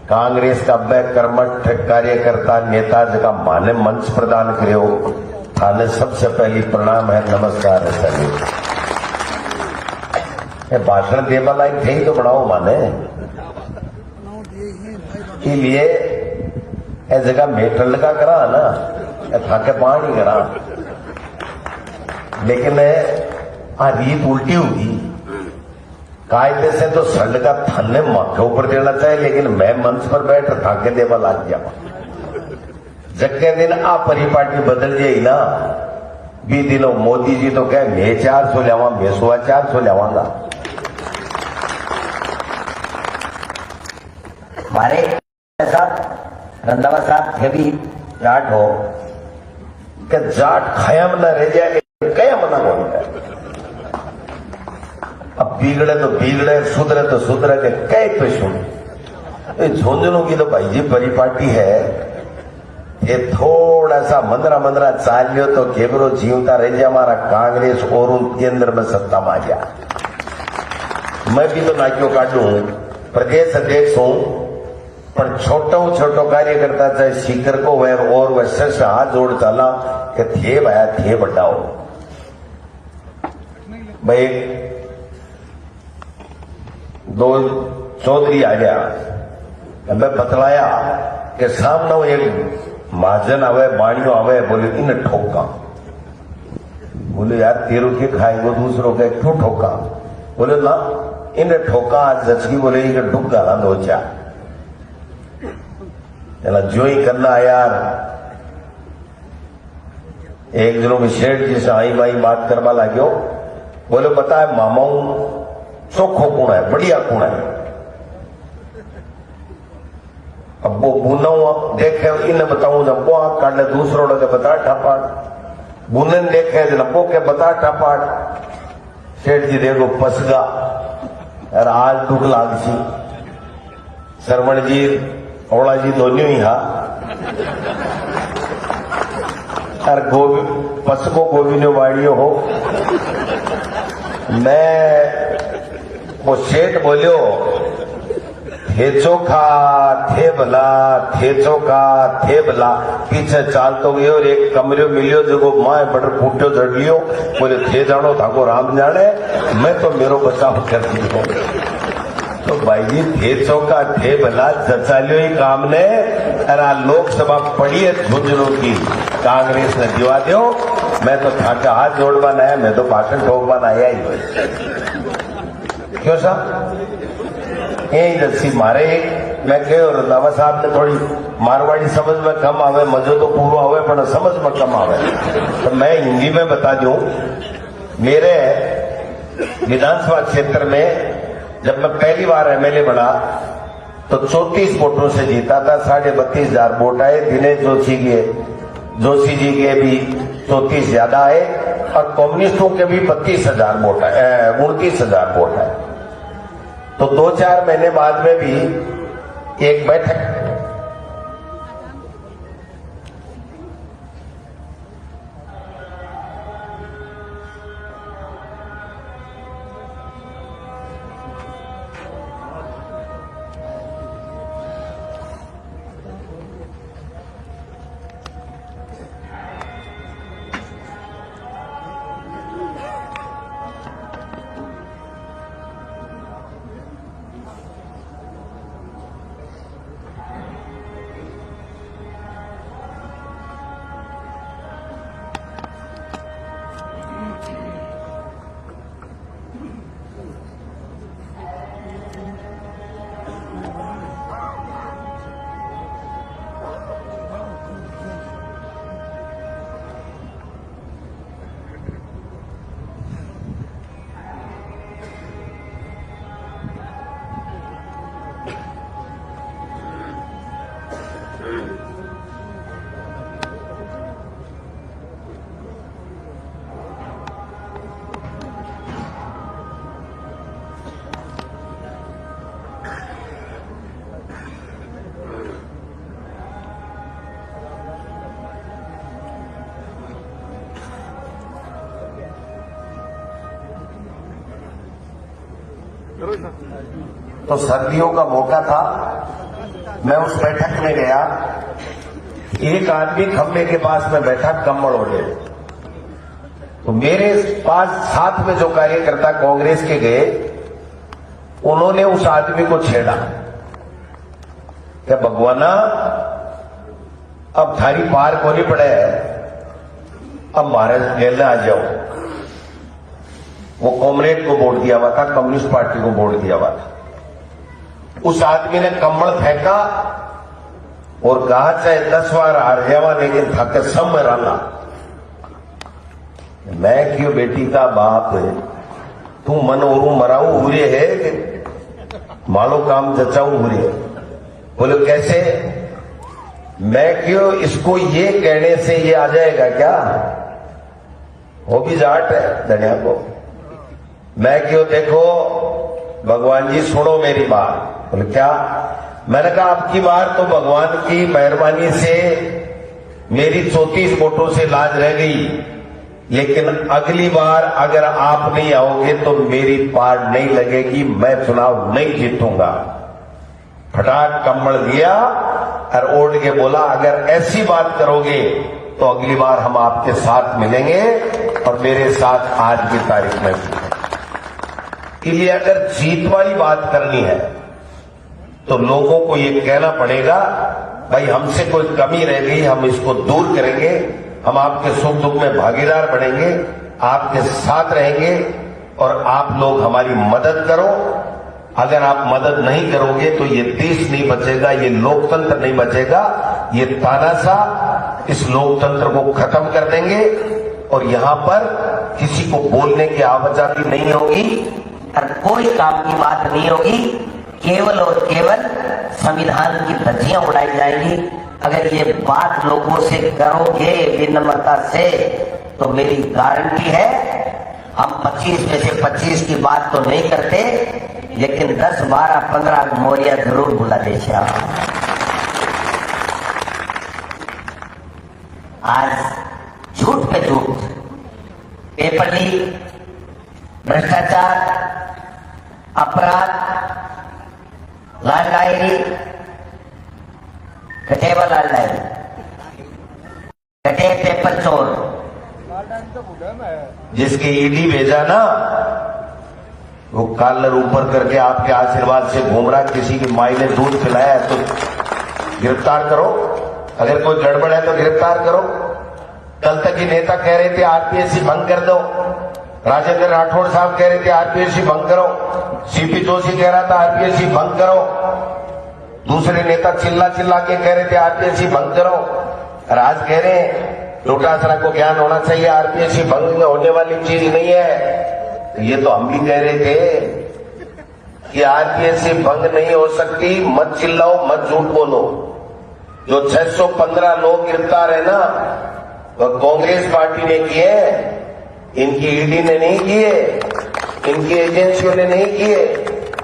कांग्रेस का कर्मठ कार्यकर्ता नेता जगह माने मंच प्रदान करो थाने सबसे पहली प्रणाम है, नमस्कार है सभी। भाषण देवा लायक थे ही तो बनाओ माने इसलिए ए जगह मेटर लगा करा ना थाके पानी करा, लेकिन आ रीत उल्टी होगी। कायदे से तो संड का थाने माथे ऊपर देना चाहिए, लेकिन मैं मंच पर बैठ थाके देवा लाग जावा। जगह दिन आ परिपाटी बदल जाई ना, 20 दिनों मोदी जी तो कहे मैं 400 लियावा, मैं 450 लियावांगा। हमारे साथ रंधावा साहब थे भी जाट हो कि जाट खयम न रह जाए, कयम न बोलता है। अब बिगड़े तो बिगड़े, सुधरे तो सुधरे के कई पे सुन। झुंझुनू की तो भाई जी परिपाटी है, ये थोड़ा सा मंदरा मंदरा चाल लियो तो केवरो जीवता रह जाए हमारा कांग्रेस और उन केंद्र में सत्ता में आ जा। मैं भी तो नाक्यों काटू, प्रदेश अध्यक्ष हूं, पर छोटो कार्यकर्ता चाहे सीकर को वह और वह से हाथ जोड़ चला कि थे भाया थे बढ़ाओ भाई। दो चौधरी आ गया, मैं बतलाया कि सामने एक महाजन आवे, बाणियों आवे, बोले इन ठोका। बोले यार तेरू के खाएगो दूसरों के क्यों ठोका? बोले ना इन ठोका आज जचकी, बोले डूब गाला 2-4 जो ही करना यार। एक दिनों में शेठ जी से आई माई बात करवा लाग्यो, बोले बता मामाऊ चोखो कौन है, बढ़िया कौन है? अब वो बुनाऊ देखे इन्हें बताऊं जब वो आग काट ले, दूसरों के बता ठापाट, बुनन देखे नब्बो के बता ठापाट। सेठ जी देखो पसगा यार आज दुख लाग सी। सरवण जी ओला जी दोनों ही हा यार गोभी पसको गोभी ने वाड़ियो हो। मैं वो सेठ बोलियो थे चोखा थे भला, थे चोखा थे भला। पीछे चाल तो गयो और एक कमरे मिलियो जो माए बटर फूटो जड़ लियो। बोले थे जानो थाको राम जाने, मैं तो मेरो बचाव कर दी। तो भाई जी थे चौका थे भला जचालियो ही काम ने। अरे लोकसभा पड़ी है झुंझुनू की, कांग्रेस ने दिवा दो। मैं तो थाका हाथ जोड़वाना है, मैं तो भाषण ठोकवाना आया ही। क्यों साहब यही दसी मारे मैं कहो रंधावा साहब ने थोड़ी मारवाड़ी समझ में कम आवे, मजो तो पूरा आवे पर समझ में कम आवे, तो मैं हिंदी में बता दूं। मेरे विधानसभा क्षेत्र में जब मैं पहली बार एमएलए बना तो 34 वोटों से जीता था। 32,500 वोट आए। दिनेश जोशी जी के भी 34 ज्यादा आए और कम्युनिस्टों के भी 32,000 वोट आए, 29,000 वोट आए। तो 2-4 महीने बाद में भी एक बैठक तो सर्दियों का मौका था, मैं उस बैठक में गया, एक आदमी खंबे के पास में बैठा कम्बल ओढ़े, तो मेरे पास साथ में जो कार्यकर्ता कांग्रेस के गए, उन्होंने उस आदमी को छेड़ा, क्या भगवाना अब थारी पार को नहीं पड़े, अब महाराज गेल आ जाओ। वो कॉमरेड को वोट दिया हुआ था, कम्युनिस्ट पार्टी को वोट दिया हुआ था। उस आदमी ने कम्बल फेंका और कहा चाहे 10 बार हार जावा लेकिन थक सब मराना। मैं क्यों बेटी का बाप है, तू मन और मराऊ हुए है कि मालो काम जचाऊ हुए है। बोले कैसे? मैं क्यों इसको ये कहने से ये आ जाएगा क्या, वो भी जाट है धनिया को। मैं क्यों, देखो भगवान जी सुनो मेरी बात। बोले क्या? मैंने कहा आपकी बार तो भगवान की मेहरबानी से मेरी 34 वोटों से लाज रह गई, लेकिन अगली बार अगर आप नहीं आओगे तो मेरी पार नहीं लगेगी, मैं चुनाव नहीं जीतूंगा। फटाक कम्बल दिया और ओढ़ के बोला अगर ऐसी बात करोगे तो अगली बार हम आपके साथ मिलेंगे और मेरे साथ आज की तारीख में भी। इसलिए अगर जीत वाली बात करनी है तो लोगों को ये कहना पड़ेगा भाई हमसे कोई कमी रह गई, हम इसको दूर करेंगे, हम आपके सुख दुख में भागीदार बनेंगे, आपके साथ रहेंगे और आप लोग हमारी मदद करो। अगर आप मदद नहीं करोगे तो ये देश नहीं बचेगा, ये लोकतंत्र नहीं बचेगा, ये तानाशाह इस लोकतंत्र को खत्म कर देंगे और यहां पर किसी को बोलने की आवाजाही नहीं होगी और कोई काम की बात नहीं होगी, केवल और केवल संविधान की धज्जियां उड़ाई जाएंगी। अगर ये बात लोगों से करोगे विनम्रता से तो मेरी गारंटी है हम 25 में से 25 की बात तो नहीं करते, लेकिन 10, 12, 15 मोरिया जरूर बुला दे। आज झूठ पे झूठ, पेपर लीक, भ्रष्टाचार, अपराध, लाल डायरी, कटेवा लाल डायरी, कटे पेपर चोर, जिसके ईडी भेजा ना वो कॉलर ऊपर करके आपके आशीर्वाद से घूम रहा, किसी की माई ने दूध पिलाया है तो गिरफ्तार करो, अगर कोई गड़बड़ है तो गिरफ्तार करो। कल तक ही नेता कह रहे थे आरपीएससी भंग कर दो, राजेंद्र राठौड़ साहब कह रहे थे आरपीएससी भंग करो, सीपी जोशी कह रहा था आरपीएससी भंग करो, दूसरे नेता चिल्ला चिल्ला के कह रहे थे आरपीएससी भंग करो, और आज कह रहे हैं डोटासरा को ज्ञान होना चाहिए, आरपीएससी भंग होने वाली चीज नहीं है। ये तो हम भी कह रहे थे कि आरपीएससी भंग नहीं हो सकती, मत चिल्लाओ, मत झूठ बोलो। जो 615 लोग गिरफ्तार है ना, वो कांग्रेस पार्टी ने किए, इनकी ईडी ने नहीं किए, इनकी एजेंसियों ने नहीं किए।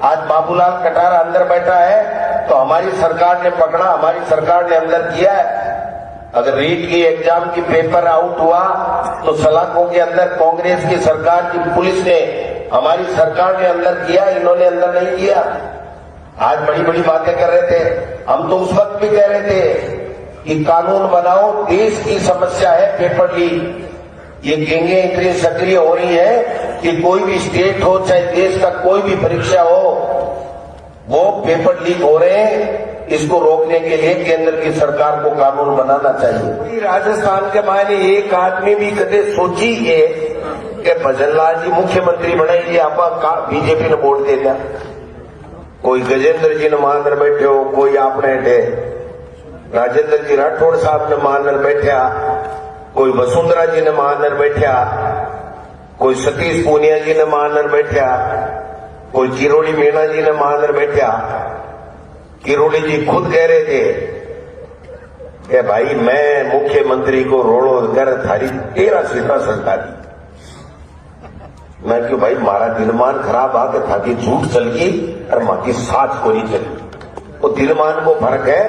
आज बाबूलाल कटारा अंदर बैठा है तो हमारी सरकार ने पकड़ा, हमारी सरकार ने अंदर किया है। अगर रीट की एग्जाम की पेपर आउट हुआ तो सलाखों के अंदर कांग्रेस की सरकार की पुलिस ने, हमारी सरकार ने अंदर किया, इन्होंने अंदर नहीं किया। आज बड़ी बड़ी बातें कर रहे थे, हम तो उस वक्त भी कह रहे थे कि कानून बनाओ, देश की समस्या है पेपर लीक। ये गैंगे इतनी सक्रिय हो रही है कि कोई भी स्टेट हो चाहे देश का कोई भी परीक्षा हो, वो पेपर लीक हो रहे हैं। इसको रोकने के लिए केंद्र की सरकार को कानून बनाना चाहिए। राजस्थान के मायने एक आदमी भी कदे सोची है कि भजनलाल जी मुख्यमंत्री बनाएंगे, आप बीजेपी ने वोट दे दिया। कोई गजेंद्र जी ने मानर बैठे हो, कोई आपने हटे, राजेंद्र जी राठौड़ साहब ने मानर बैठा, कोई वसुंधरा जी ने मानर बैठा, कोई सतीश पूनिया जी ने मानर बैठा, कोई किरोड़ी मीणा जी ने मानर बैठा। किरोड़ी जी खुद कह रहे थे कि भाई मैं मुख्यमंत्री को रोड़ो कर थारी 13 सीटा सरकारी। मैं क्यों भाई, मारा दिलमान खराब आके थाकी झूठ चल गई और माँ की साथ को नहीं चली। वो दिलमान को फर्क है,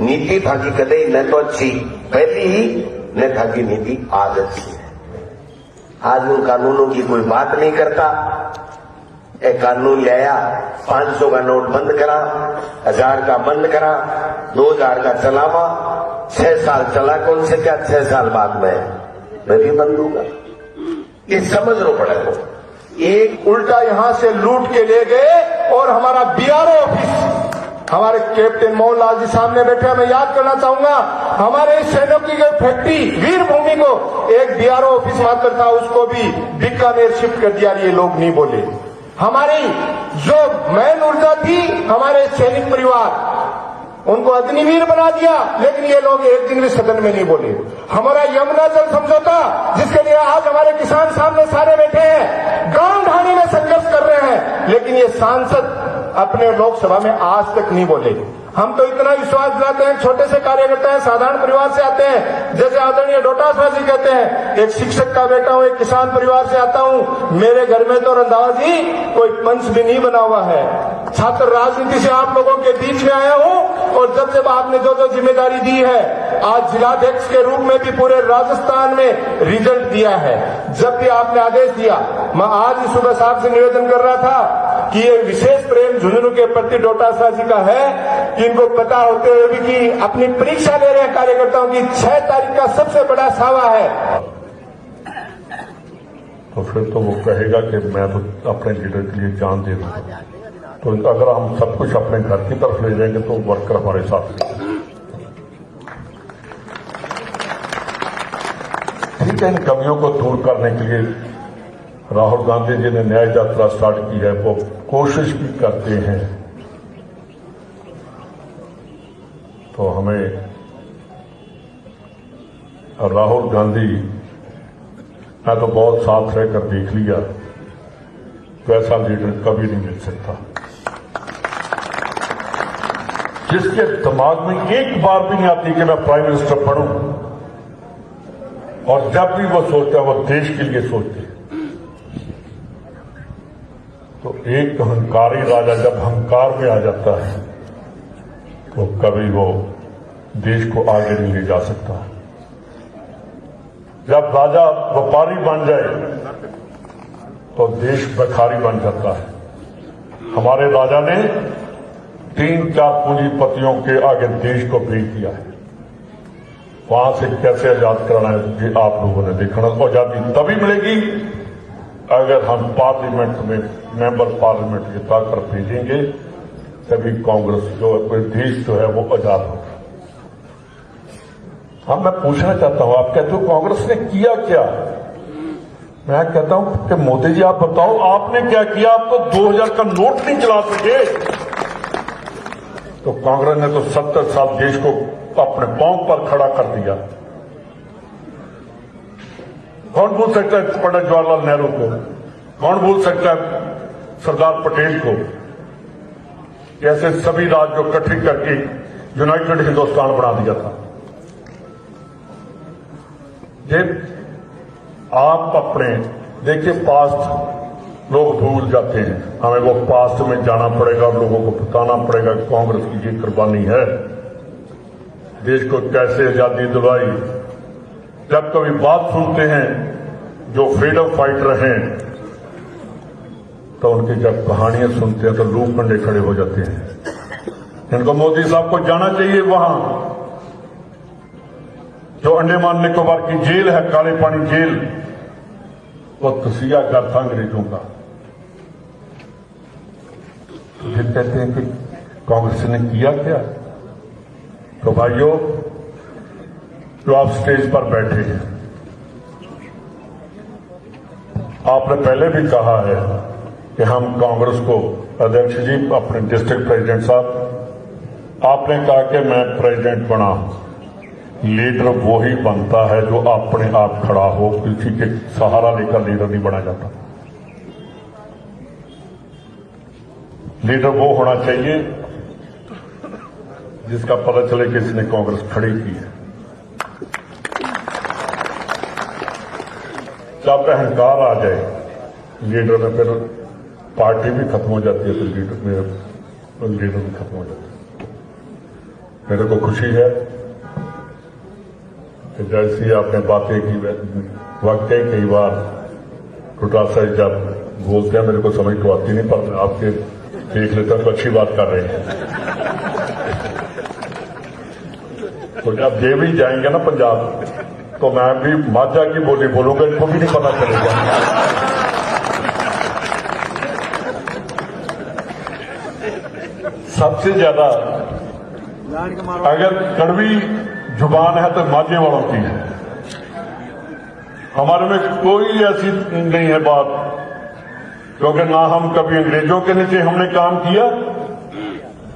नीति थाकी कदे न तो अच्छी पहली ही, न थाकी नीति आज अच्छी है। आज उन कानूनों की कोई बात नहीं करता। एक कानून लाया, 500 का नोट बंद करा, 1000 का बंद करा, 2000 का चलावा 6 साल चला, कौन से क्या 6 साल बाद में मैं भी बंद दूंगा। ये समझ लो पड़ेगा। एक उल्टा यहां से लूट के ले गए और हमारा बीआरओ ऑफिस, हमारे कैप्टन मोहनलाल जी सामने बैठे हैं, मैं याद करना चाहूंगा, हमारे सैनिकों की फैक्ट्री वीर भूमि को एक बीआरओ ऑफिस मात्र था, उसको भी बीकानेर शिफ्ट कर दिया। ये लोग नहीं बोले। हमारी जो मैन ऊर्जा थी, हमारे सैनिक परिवार, उनको अग्निवीर बना दिया, लेकिन ये लोग एक दिन भी सदन में नहीं बोले। हमारा यमुना जल समझौता, जिसके लिए आज हमारे किसान सामने सारे बैठे हैं, गांव ढाणी में संघर्ष कर रहे हैं, लेकिन ये सांसद अपने लोकसभा में आज तक नहीं बोले। हम तो इतना विश्वास दिलाते हैं, छोटे से कार्यकर्ता हैं, साधारण परिवार से आते हैं, जैसे आदरणीय डोटासरा जी कहते हैं, एक शिक्षक का बेटा हूं, एक किसान परिवार से आता हूं, मेरे घर में तो रंधावा जी कोई पंच भी नहीं बना हुआ है। छात्र राजनीति से आप लोगों के बीच में आया हूं, और जब जब आपने जो जो जिम्मेदारी दी है, आज जिलाध्यक्ष के रूप में भी पूरे राजस्थान में रिजल्ट दिया है। जब भी आपने आदेश दिया, मैं आज ही सुबह साहब से निवेदन कर रहा था कि ये विशेष प्रेम झुंझुनू के प्रति डोटासरा जी का है, कि इनको पता होते हुए भी कि अपनी परीक्षा ले रहे हैं कार्यकर्ताओं की, 6 तारीख का सबसे बड़ा सावा है। तो फिर तो वो कहेगा कि मैं तो अपने लीडर के लिए जान दे दूंगा। तो अगर हम सब कुछ अपने घर की तरफ ले जाएंगे तो वर्कर हमारे साथ ठीक है। इन कमियों को दूर करने के लिए राहुल गांधी जी ने न्याय यात्रा स्टार्ट की है, वो कोशिश भी करते हैं। तो हमें राहुल गांधी, मैं तो बहुत साथ रहकर देख लिया, वैसा लीडर कभी नहीं मिल सकता जिसके दिमाग में एक बार भी नहीं आती कि मैं प्राइम मिनिस्टर बनूं, और जब भी वो सोचते हैं वो देश के लिए सोचते हैं। तो एक अहंकारी राजा जब अहंकार में आ जाता है तो कभी वो देश को आगे नहीं ले जा सकता। जब राजा व्यापारी बन जाए तो देश भिखारी बन जाता है। हमारे राजा ने 3-4 पूंजीपतियों के आगे देश को बेच दिया है। वहां से कैसे आजाद कराना है ये आप लोगों ने देखना। आजादी तभी मिलेगी अगर हम पार्लियामेंट में मेंबर पार्लियामेंट की ताकत भेजेंगे, तभी कांग्रेस जो देश जो है वो आजाद होगा। हम मैं पूछना चाहता हूं, आप कहते हो कांग्रेस ने किया क्या? मैं कहता हूं कि मोदी जी आप बताओ आपने क्या किया? आप तो 2000 का नोट नहीं चला सके। तो कांग्रेस ने तो 70 साल देश को अपने पांव पर खड़ा कर दिया। कौन भूल सकता है पंडित जवाहरलाल नेहरू को? कौन भूल सकता है सरदार पटेल को? कैसे सभी राज्यों को इकट्ठी करके यूनाइटेड हिंदुस्तान बना दिया था। ये आप अपने देखिए, पास्ट लोग भूल जाते हैं, हमें वो पास्ट में जाना पड़ेगा और लोगों को बताना पड़ेगा कि कांग्रेस की ये कुर्बानी है, देश को कैसे आजादी दिलवाई। जब कभी बात सुनते हैं जो फ्रीडम फाइटर हैं, तो उनकी जब कहानियां सुनते हैं तो लूप कंडे खड़े हो जाते हैं। इनको मोदी साहब को जाना चाहिए वहां जो अंडमान निकोबार की जेल है, काले पानी जेल, वो तसिया घर था अंग्रेजों का। फिर कहते हैं कि कांग्रेस ने किया क्या? तो भाइयों, जो आप स्टेज पर बैठे हैं, आपने पहले भी कहा है कि हम कांग्रेस को, अध्यक्ष जी, अपने डिस्ट्रिक्ट प्रेसिडेंट साहब, आपने कहा कि मैं प्रेसिडेंट बना। लीडर वो ही बनता है जो अपने आप खड़ा हो, किसी के सहारा लेकर लीडर नहीं बना जाता। लीडर वो होना चाहिए जिसका पता चले कि इसने कांग्रेस खड़ी की है। जब अहंकार आ जाए लीडर में, फिर पार्टी भी खत्म हो जाती है, फिर लीडर भी खत्म हो जाता है। मेरे को खुशी है कि जैसी आपने बातें की, वाकई कई बार डोटासरा जब बोलते हैं मेरे को समझ तो आती नहीं, पर आपके देख लेता तो अच्छी बात कर रहे हैं। तो जब ये भी जाएंगे ना पंजाब, तो मैं भी माझा की बोली बोलूंगा, इनको भी नहीं पता चलेगा। सबसे ज्यादा अगर कड़वी जुबान है तो माझे वालों की है। हमारे में कोई ऐसी नहीं है बात, क्योंकि ना हम कभी अंग्रेजों के नीचे हमने काम किया,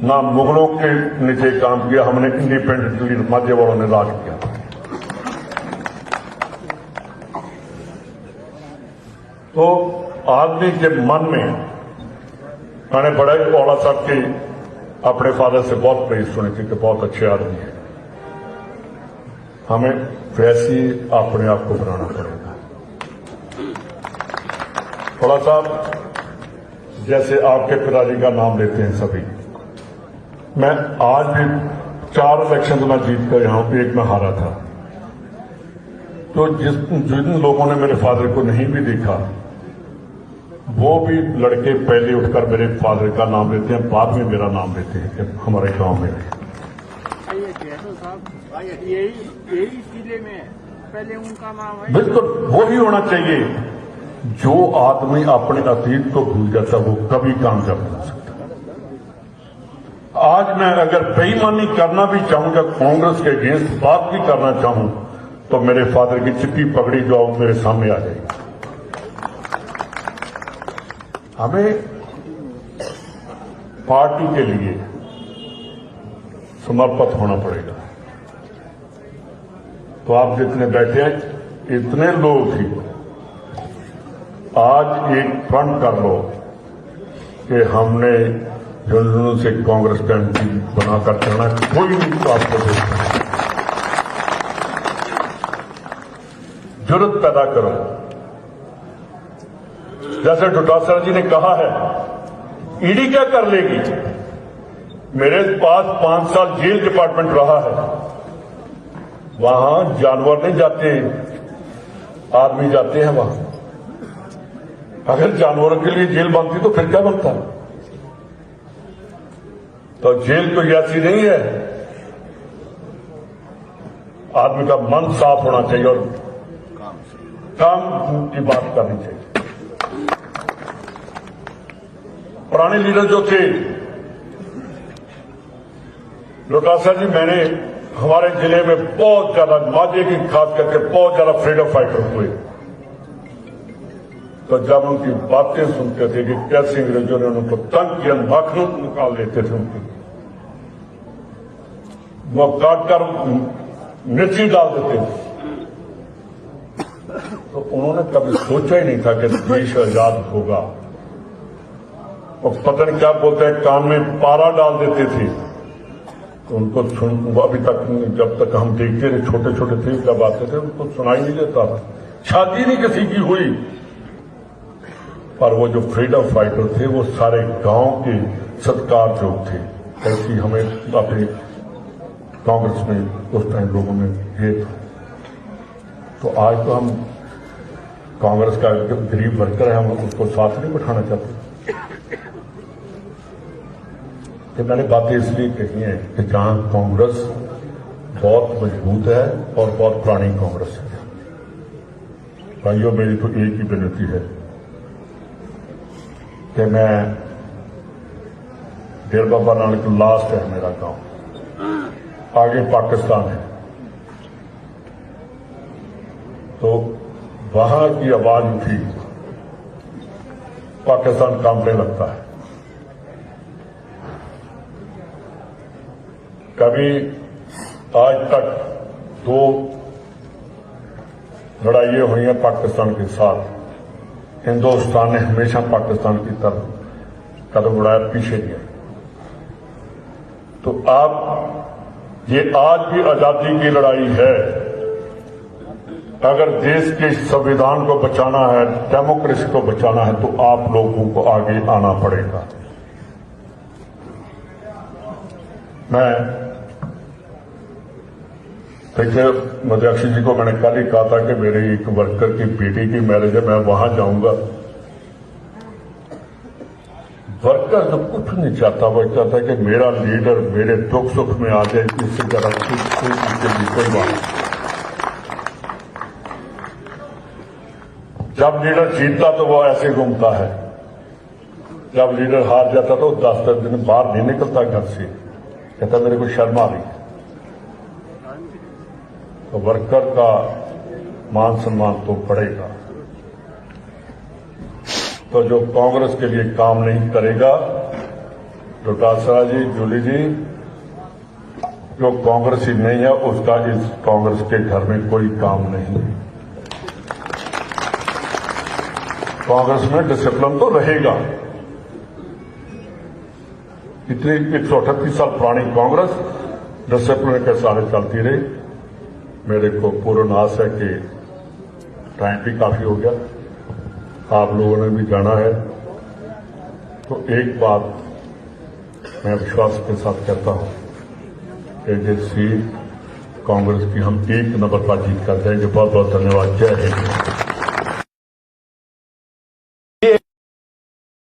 ना मुगलों के नीचे काम किया। हमने इंडिपेंडेंटली माझे वालों ने राज किया। तो आदमी के मन में मैंने बड़े औला साहब के अपने फादर से बहुत प्रेज सुनी थी कि बहुत अच्छे आदमी है। हमें वैसे अपने आप को बनाना पड़ेगा। औला साहब जैसे आपके पिताजी का नाम लेते हैं सभी, मैं आज भी 4 इलेक्शन मैं जीत कर यहां पे, एक में हारा था। तो जिन लोगों ने मेरे फादर को नहीं भी देखा, वो भी लड़के पहले उठकर मेरे फादर का नाम लेते हैं, बाद में मेरा नाम लेते हैं कि हमारे गांव में रहे। यही जिले में पहले उनका नाम है। बिल्कुल वही होना चाहिए। जो आदमी अपने अतीत को भूल जाता वो कभी कामयाब नहीं हो सकता। आज मैं अगर बेईमानी करना भी चाहूंगा, कांग्रेस के अगेंस्ट बात भी करना चाहूं, तो मेरे फादर की चिट्टी पकड़ी जो मेरे सामने आ जाएगी। हमें पार्टी के लिए समर्पित होना पड़ेगा। तो आप जितने बैठे हैं, इतने लोग ही आज एक फ्रंट कर लो कि हमने झुंझुनू से कांग्रेस का एमपी बनाकर चलना। कोई नहीं तो आपको देखना, जरूरत पैदा करो। जैसे डोटासरा जी ने कहा है, ईडी क्या कर लेगी? मेरे पास 5 साल जेल डिपार्टमेंट रहा है। वहां जानवर नहीं जाते, आदमी जाते हैं वहां। अगर जानवरों के लिए जेल बनती तो फिर क्या बनता? तो जेल कोई ऐसी नहीं है। आदमी का मन साफ होना चाहिए और काम की बात करनी चाहिए। पुराने लीडर जो थे, डोटासरा जी, मैंने हमारे जिले में बहुत ज्यादा माझे की खास करके बहुत ज्यादा फ्रीडम फाइटर हुए। तो जब उनकी बातें सुनते थे कि कैसे अंग्रेजों ने उनको तंग किया, नाखून निकाल लेते थे उनकी, वो काटकर मिर्ची डाल देते थे, तो उन्होंने कभी सोचा ही नहीं था कि देश आजाद होगा। और पता नहीं क्या बोलते हैं, कान में पारा डाल देते थे। तो उनको सुन, अभी तक जब तक हम देखते थे, छोटे छोटे थे जब आते थे, उनको सुनाई नहीं देता था। शादी नहीं किसी की हुई, पर वो जो फ्रीडम फाइटर थे वो सारे गांव के सत्कार योग थे। ऐसी हमें अपने कांग्रेस में उस टाइम लोगों में ये था। तो आज तो हम कांग्रेस का गरीब वर्कर है, हम उसको साथ नहीं बिठाना चाहते। कि मैंने बातें इसलिए कही हैं कि जहां कांग्रेस बहुत मजबूत है और बहुत पुरानी कांग्रेस है। भाइयों, मेरी तो एक ही विनती है कि मैं डेरा बाबा नानक लास्ट है मेरा गांव, आगे पाकिस्तान है। तो वहां की आवाज उठी, पाकिस्तान कांपने लगता है। कभी आज तक 2 लड़ाइयां हुई हैं पाकिस्तान के साथ। हिंदुस्तान ने हमेशा पाकिस्तान की तरफ कदम बढ़ाया, पीछे नहीं। तो आप ये आज भी आजादी की लड़ाई है। अगर देश के संविधान को बचाना है, डेमोक्रेसी को बचाना है, तो आप लोगों को आगे आना पड़ेगा। मैं देखिए, अध्यक्ष जी को मैंने कल ही कहा था कि मेरे एक वर्कर की बेटी की मैरिज है, मैं वहां जाऊंगा। वर्कर जो कुछ कुछ नहीं चाहता, वो चाहता है कि मेरा लीडर मेरे दुख सुख में आ जाए, इससे जरा कोई बात नहीं। जब लीडर जीतता तो वो ऐसे घूमता है, जब लीडर हार जाता तो 10-10 दिन बाहर नहीं निकलता घर से, कहता मेरे को शर्म आ रही है। तो वर्कर का मान सम्मान तो बढ़ेगा। तो जो कांग्रेस के लिए काम नहीं करेगा, डोटासरा जी, जूली जी, जो कांग्रेसी नहीं है उसका इस कांग्रेस के घर में कोई काम नहीं है। कांग्रेस में डिसिप्लिन तो रहेगा। इतनी 138 साल पुरानी कांग्रेस डिसिप्लिन के सारे चलती रही। मेरे को पूर्ण आस है कि टाइम भी काफी हो गया, आप लोगों ने भी जाना है। तो एक बात मैं विश्वास के साथ कहता हूं कि ये सीट कांग्रेस की हम 1 नंबर पर जीत कर जाएंगे। बहुत बहुत धन्यवाद। जय हिंद।